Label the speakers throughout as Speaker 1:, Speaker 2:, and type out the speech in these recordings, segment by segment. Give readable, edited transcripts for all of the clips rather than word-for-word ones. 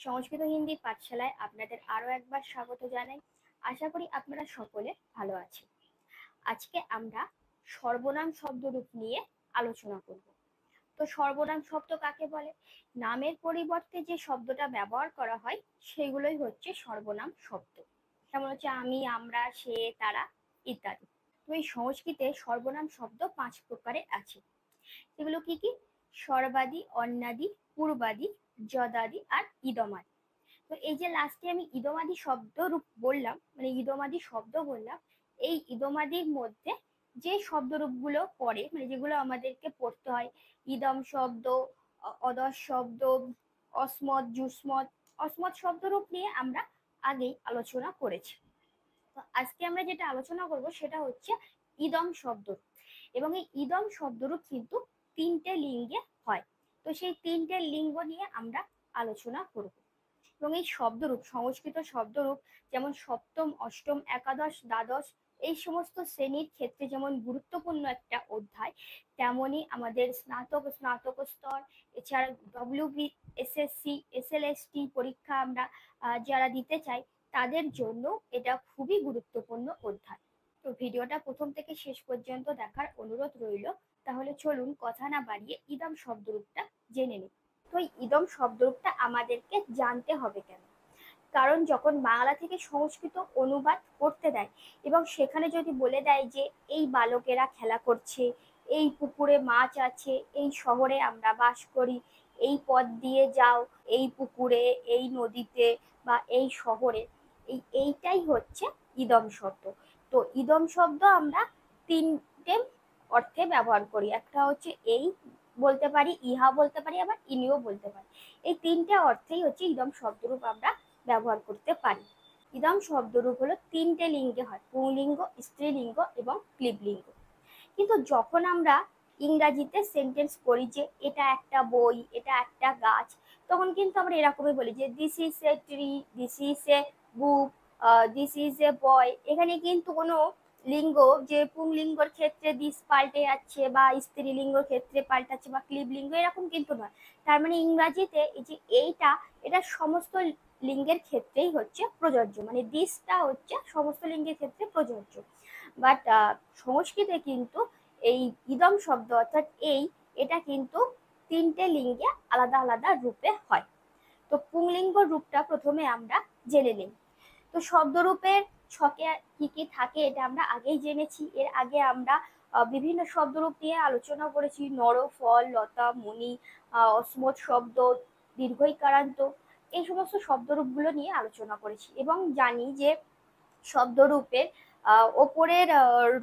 Speaker 1: সংস্কৃত হিন্দি পাঠশালায় আপনাদের আরো একবার স্বাগত জানাই। আশা করি আপনারা সকলে ভালো আছেন। আজকে আমরা সর্বনাম শব্দরূপ নিয়ে আলোচনা করব। তো সর্বনাম শব্দ কাকে বলে? নামের পরিবর্তে যে শব্দটা ব্যবহার করা হয় সেগুলোই হচ্ছে সর্বনাম শব্দ। যেমন হচ্ছে আমি, আমরা, সে, তারা ইত্যাদি। তো এই সংস্কৃতে সর্বনাম শব্দ 5 প্রকারের আছে। সেগুলো কি কি? স্বরবাদী, অন্যাদি, পূর্বাদি, যদাদি আর ইদমাদি। তো এই যে লাস্টে আমি ইদমাদি শব্দ রূপ বললাম, মানে ইদমাদি শব্দ বললাম, এই ইদমাদির মধ্যে যে শব্দরূপগুলো পড়ে, মানে যেগুলো আমাদেরকে পড়তে হয়, ইদম শব্দ, অদস শব্দ, অসমত, যুসমত, অসমত শব্দরূপ নিয়ে আমরা আগেই আলোচনা করেছি। তো আজকে আমরা যেটা আলোচনা করব সেটা হচ্ছে ইদম শব্দরূপ। এবং এই ইদম শব্দরূপ কিন্তু 3টে লিঙ্গে হয়। তো সেই 3টে লিঙ্গ নিয়ে আমরা আলোচনা করব। এবং এই শব্দরূপ, সংস্কৃত শব্দরূপ যেমন সপ্তম, অষ্টম, একাদশ, দ্বাদশ এই সমস্ত শ্রেণীর ক্ষেত্রে যেমন গুরুত্বপূর্ণ একটা অধ্যায়, তেমনি আমাদের স্নাতক স্তর, এছাড়া ডব্লিউবি, এসএসসি, এসএলএসটি পরীক্ষা আমরা যারা দিতে চাই তাদের জন্য এটা খুবই গুরুত্বপূর্ণ অধ্যায়। তো ভিডিওটা প্রথম থেকে শেষ পর্যন্ত দেখার অনুরোধ রইল। তাহলে চলুন কথা না বাড়িয়ে ইদম শব্দরূপটা জেনে নিই। তো এই ইদম শব্দরূপটা আমাদেরকে জানতে হবে কেন? কারণ যখন বাংলা থেকে সংস্কৃত অনুবাদ করতে দেয় এবং সেখানে যদি বলে দেয় যে এই বালকেরা খেলা করছে, এই পুকুরে মাছ আছে, এই শহরে আমরা বাস করি, এই পথ দিয়ে যাও, এই পুকুরে, এই নদীতে বা এই শহরে, এইটাই হচ্ছে ইদম শব্দ। তো ইদম শব্দ আমরা 3টে অর্থে ব্যবহার করি। একটা হচ্ছে এই বলতে পারি, ইহা বলতে পারি, আবার ইনিও বলতে পারি। এই 3টে অর্থেই হচ্ছে ইদম শব্দরূপ আমরা ব্যবহার করতে পারি। ইদম শব্দরূপ হলো 3টে লিঙ্গে হয়, পুংলিঙ্গ, স্ত্রীলিঙ্গ এবং ক্লিবলিঙ্গ। কিন্তু যখন আমরা ইংরাজিতে সেন্টেন্স করি যে এটা একটা বই, এটা একটা গাছ, তখন কিন্তু আমরা এরকমই বলি যে this is a tree, this is a book, this is a boy. এখানে কিন্তু কোনো লিঙ্গ, যে পুংলিঙ্গর ক্ষেত্রে দিস পাল্টে যাচ্ছে বা স্ত্রীলিঙ্গর ক্ষেত্রে পাল্টাচ্ছে বা ক্লিবলিঙ্গ, এরকম কিন্তু নয়। তার মানে ইংরাজিতে এই যে এটা সমস্ত লিঙ্গের ক্ষেত্রেই হচ্ছে প্রযোজ্য, মানে দিসটা হচ্ছে সমস্ত লিঙ্গের ক্ষেত্রে প্রযোজ্য। বাট সংস্কৃতে কিন্তু এই ইদম শব্দ অর্থাৎ এটা কিন্তু 3টে লিঙ্গে আলাদা আলাদা রূপে হয়। তো পুংলিঙ্গ রূপটা প্রথমে আমরা জেনে নিই। তো শব্দরূপের ছকে কি কি থাকে এটা আমরা আগেই জেনেছি। এর আগে আমরা বিভিন্ন শব্দরূপ নিয়ে আলোচনা করেছি, নর, ফল, লতা, মুনি, অসমত শব্দ, দীর্ঘইকারান্ত, এই সমস্ত শব্দরূপগুলো নিয়ে আলোচনা করেছি এবং জানি যে শব্দরূপের ওপরের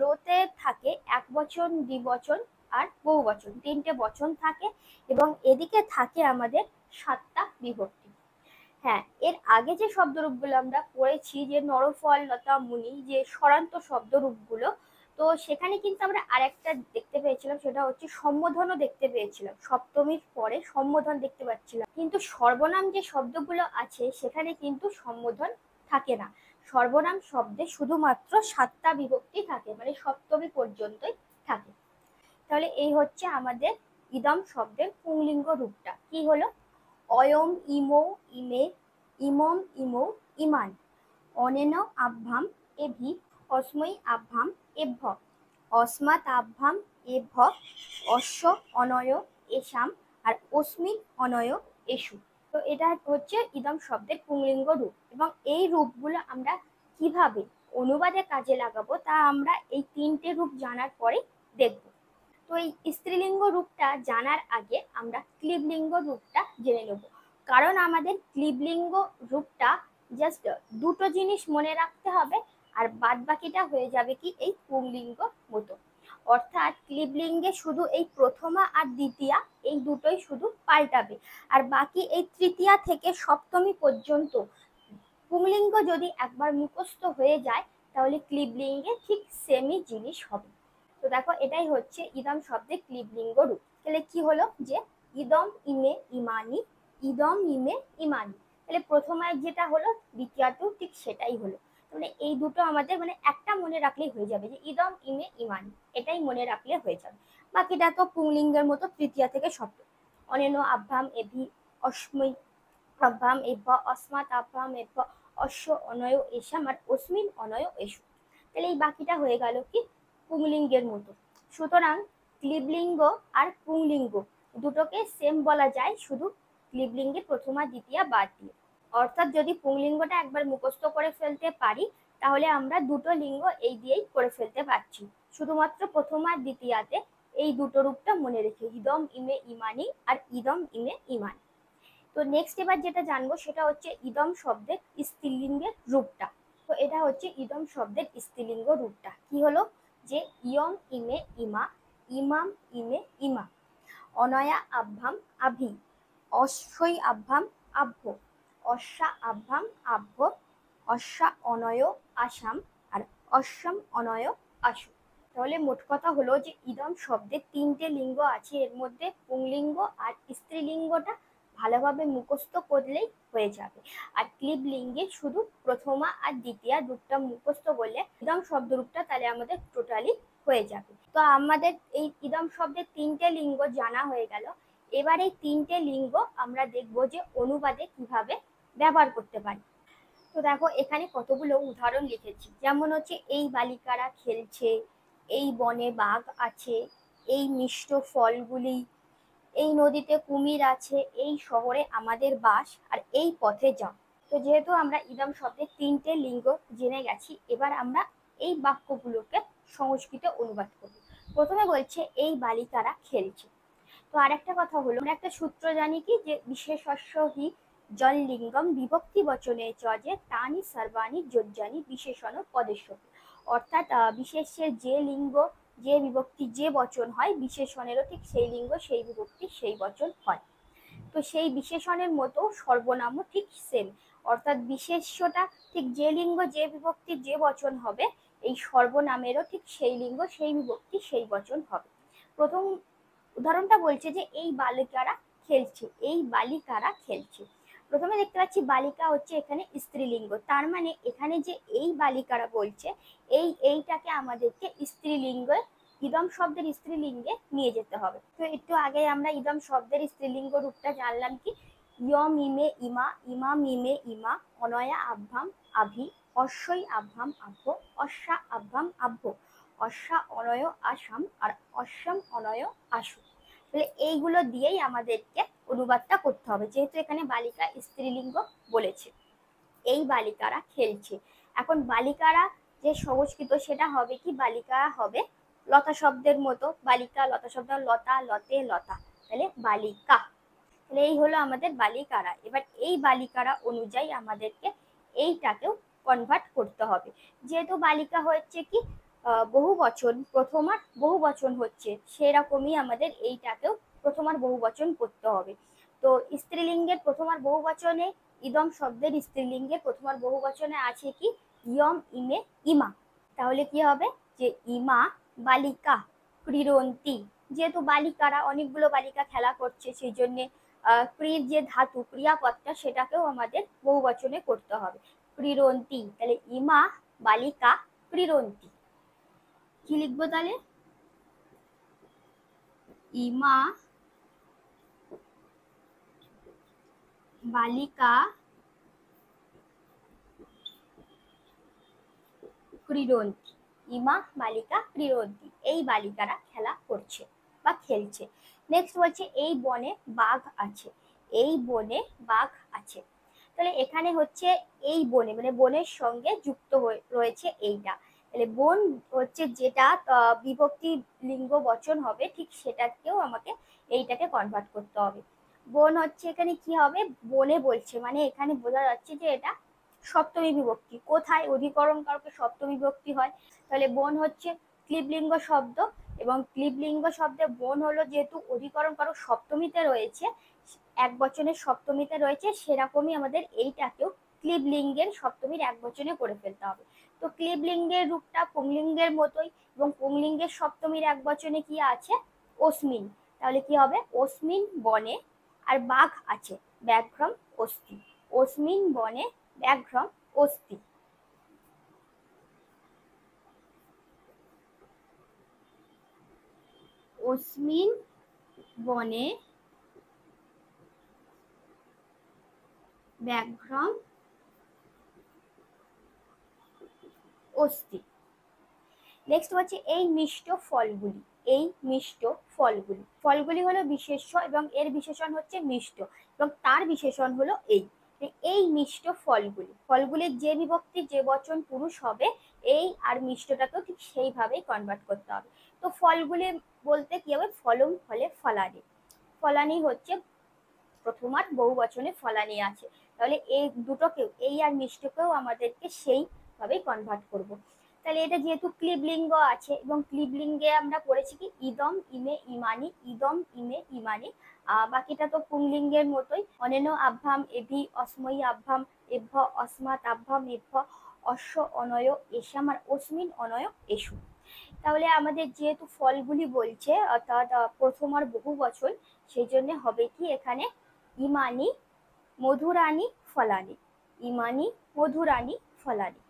Speaker 1: রোতে থাকে একবচন, দ্বিবচন আর বহুবচন, 3টে বচন থাকে এবং এদিকে থাকে আমাদের 7টা বিভক্তি। হ্যাঁ, এর আগে যে শব্দরূপগুলো আমরা পড়েছি, যে নরফল, লতা, মুনি, যে স্বরান্ত শব্দরূপগুলো, তো সেখানে কিন্তু আমরা আরেকটা দেখতে পেয়েছিলাম, সেটা হচ্ছে সম্বোধনও দেখতে পেয়েছিলাম। সপ্তমীর পরে সম্বোধন দেখতে পাচ্ছিলাম, কিন্তু সর্বনাম যে শব্দগুলো আছে সেখানে কিন্তু সম্বোধন থাকে না। সর্বনাম শব্দে শুধুমাত্র 7টা বিভক্তি থাকে, মানে সপ্তমী পর্যন্তই থাকে। তাহলে এই হচ্ছে আমাদের ইদম শব্দের পুংলিঙ্গ রূপটা। কি হলো? অয়ম, ইমো, ইমে, ইমম, ইমৌ, ইমান, অনেন আভ্যাম, এভি, অস্মৈ আভ্যাম, এভ্য, অস্মাৎ আভ্যাম, এভ্য, অশ্ব অনয়, এসাম, আর অস্মিন অনয়, এসু। তো এটা হচ্ছে ইদম শব্দের পুংলিঙ্গ রূপ। এবং এই রূপগুলো আমরা কিভাবে অনুবাদে কাজে লাগাবো তা আমরা এই 3টে রূপ জানার পরে দেখব। তো এই স্ত্রীলিঙ্গ রূপটা জানার আগে আমরা ক্লিবলিঙ্গ রূপটা জেনে নেব। কারণ আমাদের ক্লিবলিঙ্গ রূপটা জাস্ট দুটো জিনিস মনে রাখতে হবে, আর বাদ বাকিটা হয়ে যাবে কি এই পুংলিঙ্গ মতো। অর্থাৎ ক্লিবলিঙ্গে শুধু এই প্রথমা আর দ্বিতীয়া এই দুটোই শুধু পাল্টাবে, আর বাকি এই তৃতীয়া থেকে সপ্তমী পর্যন্ত পুংলিঙ্গ যদি একবার মুখস্থ হয়ে যায় তাহলে ক্লিবলিঙ্গে ঠিক সেমই জিনিস হবে। তো দেখো, এটাই হচ্ছে ইদম শব্দের ক্লিবলিঙ্গ রূপ। তাহলে কি হলো যে ইদম ইমে ইমানি, ইদম ইমে ইমানি, তাহলে প্রথমায় যেটা হলো দ্বিতীয়টাও ঠিক সেটাই হলো। মানে এই দুটো আমাদের মানে একটা মনে রাখলেই হয়ে যাবে যে ইদম ইমে ইমানি, এটাই মনে রাখলে হয়ে যাবে। বাকিটা তো পুংলিঙ্গের মতো তৃতীয়া থেকে শব্দ। অনেন আভ্যাম, এভি, অস্মৈ, আভ্যাম এভ্য অস্মাৎ আভ্যাম এভ্য অশ্ব অনয় এসাম আর অস্মিন অনয় এসু। তাহলে এই বাকিটা হয়ে গেল কি পুংলিঙ্গের মতো। সুতরাং ক্লিবলিঙ্গ আর পুংলিঙ্গ দুটোকে সেম বলা যায়, শুধু ক্লিবলিঙ্গের প্রথমা দ্বিতীয়া বাদ দিয়ে। অর্থাৎ যদি পুংলিঙ্গটা একবার মুখস্থ করে ফেলতে পারি তাহলে আমরা দুটো লিঙ্গ এই দিয়েই করে ফেলতে পারছি। শুধুমাত্র প্রথম আর দ্বিতীয়াতে এই দুটো রূপটা মনে রেখে, ইদম ইমে ইমানি আর ইদম ইমে ইমানি। তো নেক্সট এবার যেটা জানবো সেটা হচ্ছে ইদম শব্দের স্ত্রীলিঙ্গের রূপটা। তো এটা হচ্ছে ইদম শব্দের স্ত্রীলিঙ্গ রূপটা কি হলো, যে ইয়ম ইমে ইমা, ইমাম ইমে ইমা, অনয়া আভ্যাম আভি, অশ্বই আভ্যাম আভ্য, অশ্বা আভ্যাম আভ্য, অশ্বা অনয় আসাম আর অশ্বম অনয় আশু। তাহলে মোট কথা হলো যে ইদম শব্দে তিনটে লিঙ্গ আছে, এর মধ্যে পুংলিঙ্গ আর স্ত্রীলিঙ্গটা ভালোভাবে মুখস্থ করলেই হয়ে যাবে। আর ক্লিব লিঙ্গে শুধু প্রথমা আর দ্বিতীয়া রূপটা মুখস্থ করলে ইদম শব্দ রূপটা তাহলে আমাদের টোটালি হয়ে যাবে। তো আমাদের এই ইদম শব্দের তিনটে লিঙ্গ জানা হয়ে গেল। এবার এই তিনটে লিঙ্গ আমরা দেখব যে অনুবাদে কিভাবে ব্যবহার করতে পারি। তো দেখো এখানে কতগুলো উদাহরণ লিখেছি, যেমন হচ্ছে এই বালিকারা খেলছে, এই বনে বাঘ আছে, এই মিষ্ট ফলগুলি, এই নদীতে কুমির আছে, এই শহরে আমাদের বাস, আর এই পথে যাও। তো যেহেতু আমরা ইদম শব্দের তিনটে লিঙ্গ জেনে গেছি, এবার আমরা এই বাক্যগুলোকে সংস্কৃতে অনুবাদ করব। প্রথমে বলছে এই বালিকারা খেলছে। তো আরেকটা কথা হলো, আমরা একটা সূত্র জানি কি, যে বিশেষস্য হি জললিঙ্গম বিভক্তি বচনে চ যে তানি সর্বাণি যোজ্যানি বিশেষণ পদেশ। অর্থাৎ বিশেষ্যের যে লিঙ্গ, যে বিভক্তি, যে বচন হয়, বিশেষণেরও ঠিক সেই লিঙ্গ, সেই বিভক্তি, সেই বচন হয়। তো সেই বিশেষণের মতো সর্বনামও ঠিক সেম, অর্থাৎ বিশেষ্যটা ঠিক যে লিঙ্গ, যে বিভক্তি, যে বচন হবে, এই সর্বনামেরও ঠিক সেই লিঙ্গ, সেই বিভক্তি, সেই বচন হবে। প্রথম উদাহরণটা বলছে যে এই বালিকারা খেলছে, এই বালিকারা খেলছে। প্রথমে দেখতে পাচ্ছি বালিকা হচ্ছে এখানে স্ত্রীলিঙ্গ, তার মানে এখানে যে এই বালিকারা বলছে, এইটাকে আমাদেরকে স্ত্রীলিঙ্গ, ইদম শব্দের স্ত্রীলিঙ্গে নিয়ে যেতে হবে। তো একটু আগে আমরা ইদম শব্দের স্ত্রীলিঙ্গ রূপটা জানলাম কি, ইয়ম ইমে ইমা, ইমাম ইমে ইমা, অনয়া আভ্যাম আভি, অশ্বই আভ্যাম আভ্য, অশ্বা আভ্যাম আভ্য, অশ্বা অনয় আসাম আর অশ্বম অনয় আশু। তাহলে এইগুলো দিয়েই আমাদেরকে অনুবাদটা করতে হবে, যেহেতু এখানে বালিকা স্ত্রীলিঙ্গ বলেছে। এই বালিকারা খেলছে, এখন বালিকারা যে সংস্কৃত সেটা হবে কি, বালিকা হবে লতা শব্দের মতো, বালিকা লতা শব্দ, লতা লতে লতা, তাহলে বালিকা। তাহলে এই হলো আমাদের বালিকারা। এবার এই বালিকারা অনুযায়ী আমাদেরকে এইটাকেও কনভার্ট করতে হবে, যেহেতু বালিকা হচ্ছে কি বহু বচন, প্রথমার বহু বচন হচ্ছে, সেরকমই আমাদের এইটাকেও প্রথমার বহু বচন করতে হবে। তো স্ত্রীলিঙ্গের প্রথমার বহু বচনে, ইদম শব্দের স্ত্রীলিঙ্গের প্রথমার বহু বচনে আছে কি, ইয়ম ইমে ইমা। তাহলে কি হবে, যে ইমা বালিকা ক্রীড়ন্তি, যেহেতু বালিকারা অনেকগুলো বালিকা খেলা করছে, সেই জন্য ক্রির যে ধাতু, ক্রিয়াপদটা, সেটাকেও আমাদের বহু বচনে করতে হবে, ক্রীড়ন্তি। তাহলে ইমা বালিকা ক্রীড়ন্তি। কি লিখবো তাহলে, ইমা বালিকা ক্রীড়ন্তি, ইমা বালিকা ক্রীড়ন্তি, এই বালিকারা খেলা করছে বা খেলছে। নেক্সট বলছে এই বনে বাঘ আছে, এই বনে বাঘ আছে। তাহলে এখানে হচ্ছে এই বনে, মানে বনের সঙ্গে যুক্ত রয়েছে এইটা, তাহলে বন হচ্ছে যেটা বিভক্তি লিঙ্গ বচন হবে, ঠিক সেটাকেও আমাকে এইটাকে কনভার্ট করতে হবে। বন হচ্ছে এখানে কি হবে, বনে বলছে, মানে এখানে বোঝা যাচ্ছে যে এটা সপ্তমী বিভক্তি। কোথায় অধিকরণ কারকে সপ্তমী বিভক্তি হয়, তাহলে বন হচ্ছে ক্লিবলিঙ্গ শব্দ, এবং ক্লিবলিঙ্গ শব্দে বন হলো যেহেতু অধিকরণ কারক সপ্তমীতে রয়েছে, এক বচনের সপ্তমীতে রয়েছে, সেরকমই আমাদের এইটাকেও ক্লিবলিঙ্গের সপ্তমীর এক বচনে করে ফেলতে হবে। তো ক্লিবলিঙ্গের রূপটা পুংলিঙ্গের মতোই, এবং পুংলিঙ্গের সপ্তমীর এক বচনে কি আছে, অস্মিন। তাহলে কি হবে, অস্মিন বনে, আর বাঘ আছে, ব্যাঘ্রম অস্তি, অস্মিন বনে ব্যাঘ্রম অস্তি। অস্মিন বনে ব্যাঘ্রম অস্তি। নেক্সট হচ্ছে এই মিষ্ট ফলগুলি। এই মিষ্ট ফলগুলি, ফলগুলি হলো বিশেষ্য এবং এর বিশেষণ হচ্ছে মিষ্ট এবং তার বিশেষণ হলো এই। এই মিষ্ট ফলগুলি, ফলগুলির যে বিভক্তি যে বচন পুরুষ হবে এই, আর মিষ্টটাকেও ঠিক সেইভাবেই কনভার্ট করতে হবে। তো ফলগুলি বলতে কি হবে, ফলম ফলে ফলানি। ফলানি হচ্ছে প্রথমার বহু বচনে ফলানি আছে, তাহলে এই দুটোকেও, এই আর মিষ্টকেও আমাদেরকে সেইভাবেই কনভার্ট করব। তাহলে এটা যেহেতু ক্লিবলিঙ্গ আছে এবং ক্লিবলিঙ্গে আমরা পড়েছি কি ইদম ইমে ইমানি, ইদম ইমে ইমানি। বাকিটা তো পুংলিঙ্গের মতোই, অনেন আভ্যাম এভি অস্ময়ী আভ্যাম এভ্য অস্মাৎ আভ্যাম এভ্য অশ্ব অনয় এসাম আর অস্মিন অনয় এসু। তাহলে আমাদের যেহেতু ফলগুলি বলছে অর্থাৎ প্রথম আর বহু বচন, সেই জন্য হবে কি এখানে ইমানি মধুরানি ফলানি, ইমানি মধুরানি ফলানি,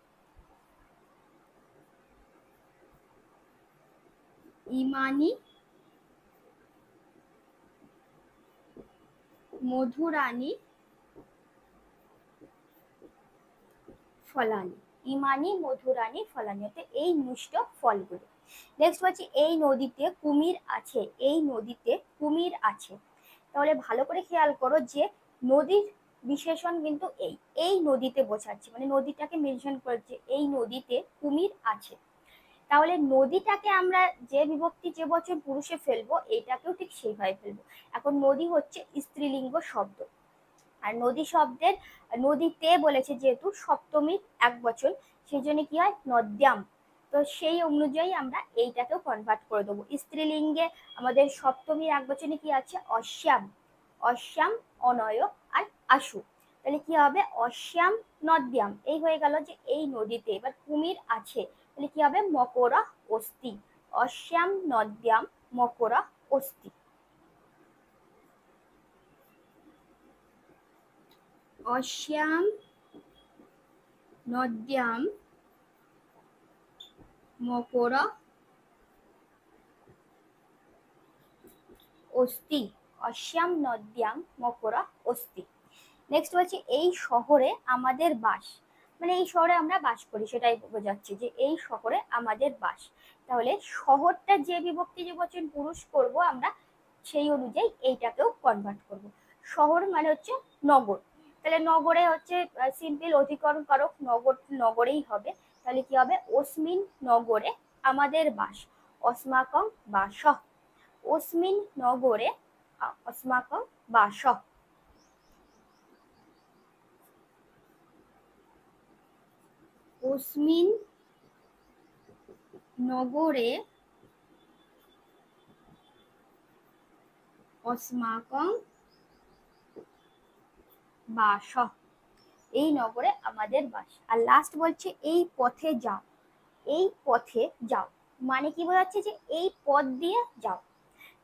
Speaker 1: ইমানি মধুরানি ফলানি, ইমানি মধুরানি ফলানি হতে এই মিষ্ট ফলগুলো। নেক্সট হচ্ছে এই নদীতে কুমির আছে, এই নদীতে কুমির আছে। তাহলে ভালো করে খেয়াল করো যে নদীর বিশেষণ কিন্তু এই নদীতে বোঝাচ্ছে, মানে নদীটাকে মেনশন করেছে এই নদীতে কুমির আছে। তাহলে নদীটাকে আমরা যে বিভক্তি যে বচন পুরুষে ফেলবো এইটাকেও ঠিক সেইভাবে ফেলবো। এখন নদী হচ্ছে স্ত্রীলিঙ্গ শব্দ, আর নদী শব্দের নদীতে বলেছে যেহেতু সপ্তমীর এক বচন, সেই জন্য কি হয় নদ্যাম। তো সেই অনুযায়ী আমরা এইটাকেও কনভার্ট করে দেবো। স্ত্রীলিঙ্গে আমাদের সপ্তমীর এক বচনে কি আছে অশ্যাম, অশ্যাম অনয় আর আশু। তাহলে কি হবে অশ্যাম নদ্যাম, এই হয়ে গেল যে এই নদীতে এবার কুমির আছে, তাহলে কি হবে মকরা অস্তি, অশ্যাম নদ্যাম মকরা অস্তি, অশ্যাম নদ্যাম মকরা অস্তি, অশ্যাম নদ্যাম মকরা অস্তি। নেক্সট হচ্ছে এই শহরে আমাদের বাস, মানে এই শহরে আমরা বাস করি সেটাই বোঝাচ্ছে যে এই শহরে আমাদের বাস। তাহলে শহরটা যে বিভক্তি যে বচন পুরুষ করব আমরা সেই অনুযায়ী এইটাকেও কনভার্ট করব। শহর মানে হচ্ছে নগর, তাহলে নগরে হচ্ছে সিম্পল অধিকরণ কারক নগর, নগরেই হবে। তাহলে কি হবে অস্মিন নগরে আমাদের বাস, অস্মাকং বাস, অস্মিন নগরে অস্মাকং বাস, অস্মিন নগরে অস্মাকং বাস, এই নগরে আমাদের বাস। আর লাস্ট বলছে এই পথে যাও, এই পথে যাও মানে কি বোঝাচ্ছে যে এই পথ দিয়ে যাও,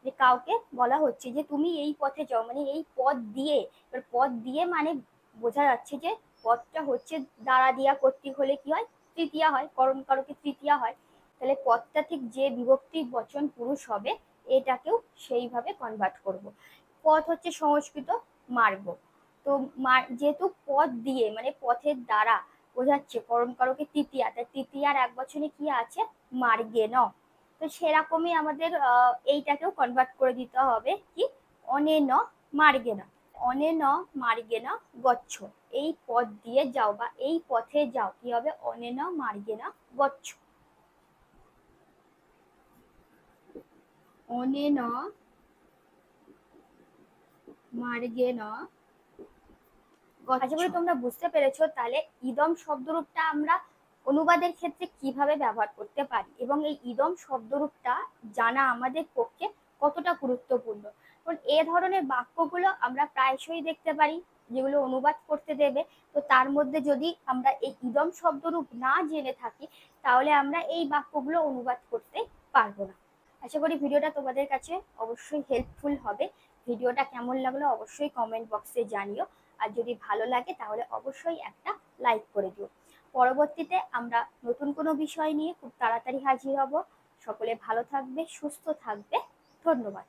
Speaker 1: যে কাউকে বলা হচ্ছে যে তুমি এই পথে যাও মানে এই পথ দিয়ে। এবার পথ দিয়ে মানে বোঝা যাচ্ছে যে পথটা হচ্ছে দ্বারা দিয়া কর্তৃক হলে কি হয় তৃতীয়া হয়, করণ কারকে তৃতীয়া হয়। তাহলে পথটা ঠিক যে বিভক্তি বচন পুরুষ হবে এটাকেও সেইভাবে কনভার্ট করব। পথ হচ্ছে সংস্কৃত মার্গ, তো যেহেতু পথ দিয়ে মানে পথের দ্বারা বোঝাচ্ছে করণ কারকে তৃতীয়া, তাই তৃতীয়ার এক বচনে কি আছে মার্গে ন। তো সেরকমই আমাদের এইটাকেও কনভার্ট করে দিতে হবে কি অনেন মার্গেনা, অনেন মার্গেনা গচ্ছ, এই পথ দিয়ে যাও বা এই পথে যাও কি হবে অনেন মার্গেনা গচ্ছ, অনেন মার্গেনা। আশা করি তোমরা বুঝতে পেরেছো তাহলে ইদম শব্দরূপটা আমরা অনুবাদের ক্ষেত্রে কিভাবে ব্যবহার করতে পারি এবং এই ইদম শব্দরূপটা জানা আমাদের পক্ষে কতটা গুরুত্বপূর্ণ। কারণ এ ধরনের বাক্যগুলো আমরা প্রায়শই দেখতে পারি যেগুলো অনুবাদ করতে দেবে, তো তার মধ্যে যদি আমরা এই ইদম শব্দরূপ না জেনে থাকি তাহলে আমরা এই বাক্যগুলো অনুবাদ করতে পারবো না। আশা করি ভিডিওটা তোমাদের কাছে অবশ্যই হেল্পফুল হবে। ভিডিওটা কেমন লাগলো অবশ্যই কমেন্ট বক্সে জানিও, আর যদি ভালো লাগে তাহলে অবশ্যই একটা লাইক করে দিও। পরবর্তীতে আমরা নতুন কোনো বিষয় নিয়ে খুব তাড়াতাড়ি হাজির হব। সকলে ভালো থাকবে, সুস্থ থাকবে, ধন্যবাদ।